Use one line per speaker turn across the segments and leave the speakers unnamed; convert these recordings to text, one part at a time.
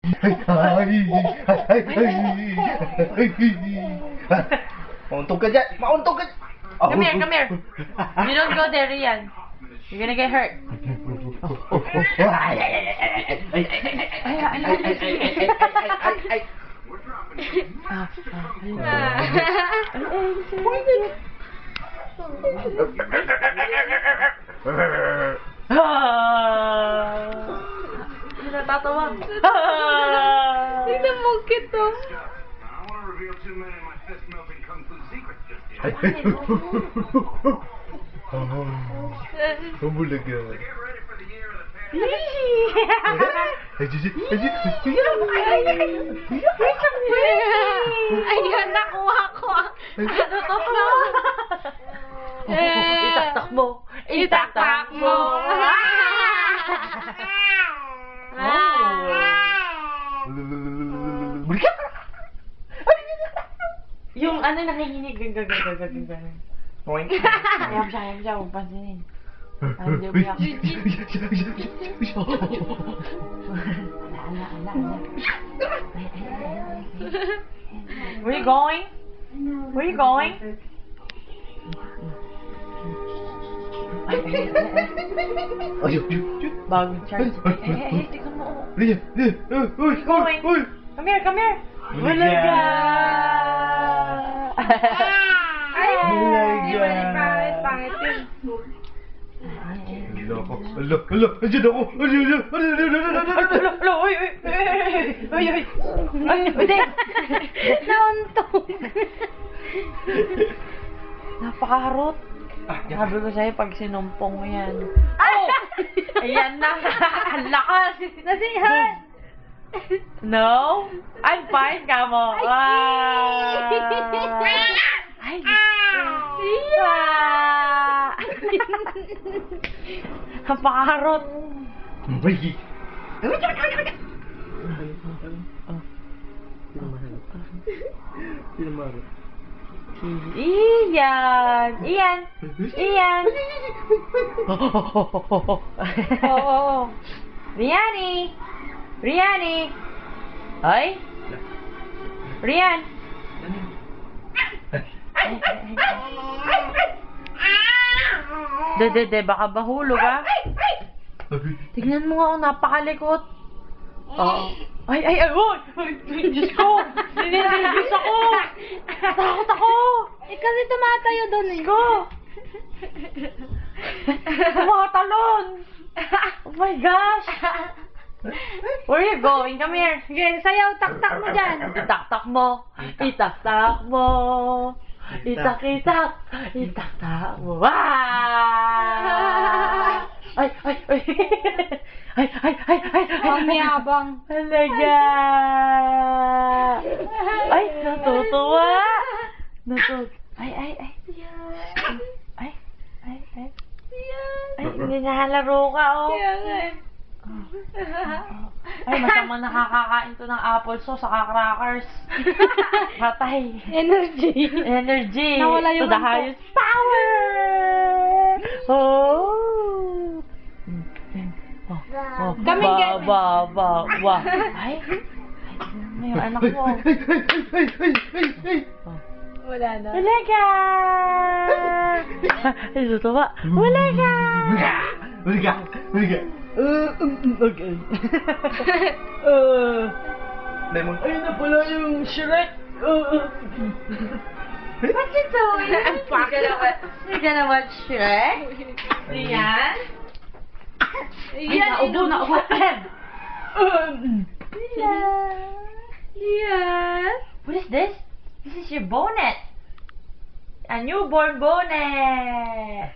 Mauntog ka dyan! Mauntog ka dyan!
Come here, come here. You don't go there, Rian. You're gonna get hurt. Natatawa.
Tingnan mo, cute to.
Bumulaga.
Ayun, nakuha ko.
Tutok na. Itaktak mo.
Itaktak mo.
Yung ano nakikinig. Gagagagagagag.
Oink.
Ayam siya. Huwag pansinin. Parang di umiyak. Where you going? Where you going? Bagong charge. Tingnan mo.
Liya.
Where you going? Come here. Bulaga!
Ay,
Bulaga.
pangit yun.
Ala, andyan ako.
Uy!
Nauntog.
Napakaharot. Sabi ko sa'yo, pag sinumpong mo yan. Oh! Ayan na. Ang lakas.
Nasihan.
No? I'm fine, kamo. Ay, napakaharot.
Bagi.
Iyan.
Oo.
Riani. Ay. Rian. De, baka mahulog ha. Tignan mo nga, oh, napakalikot. Oo. Ay, Diyos ko! Niniligis ako! Takot ako!
Kasi tumatayo doon eh.
Diyos ko! Tumatalon! Oh my gosh! Where are you going? Come here.
Sige, sayaw, taktak mo dyan.
Itaktak mo. Itaktak mo. Itaktak mo. Wow! Ay.
Ang yabang.
Halaga. Ay, natutuwa. Ay. Ay, hindi nahalaro ka, oh.
Kaya nga eh.
Ay, masamang nakakakain to ng apple sauce sa crackers. Patay.
Energy. Nawala yung
to the
antok.
highest power. Oh.
Kaming ganyan.
Ba. Ay, yung anak mo.
Wala na.
Halaga. Ay, tutuwa. Halaga.
Bulaga.
Okay.
Lemon.
Ayun na pala yung Shrek.
What you doing?
You gonna watch Shrek? Rian? Ay, naubo.
Yes.
What is this? This is your bonnet. A newborn bonnet.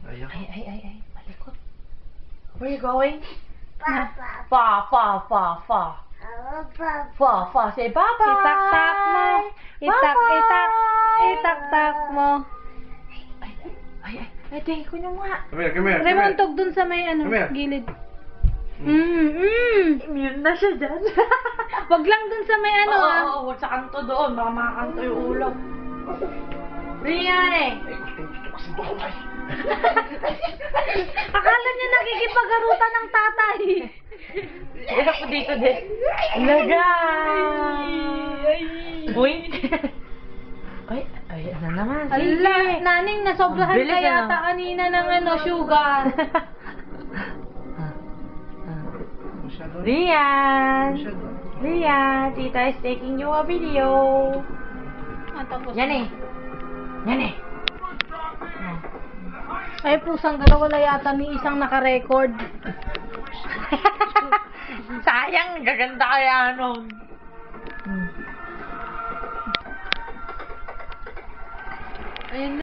Ay, malikot. Where you going? Fa. Say bye-bye.
Itaktak mo. Itaktak mo.
Ay, tingin ko nyo nga.
Come here.
Remontog dun sa may ano,
Come here.
gilid.
Immune na siya dyan.
Wag lang dun sa may ano ah.
Oo, huwag sa kanto doon. Baka makakanto yung ulo. Rian eh.
Akala niya nakikipagarutan ng tatay.
dito din. Laga! Uy! Ay, ano naman?
Ala, naning, nasobrahan
Ang bilis,
ka yata
ano?
kanina ng sugar.
Masyado.
Rian!
Masyado.
Rian, tita is taking you a video.
Tapos,
Yan eh. Yan eh.
Ay, pusang dalawa na yata ni isang naka-record.
Sayang, gaganda kaya nun.
Ayun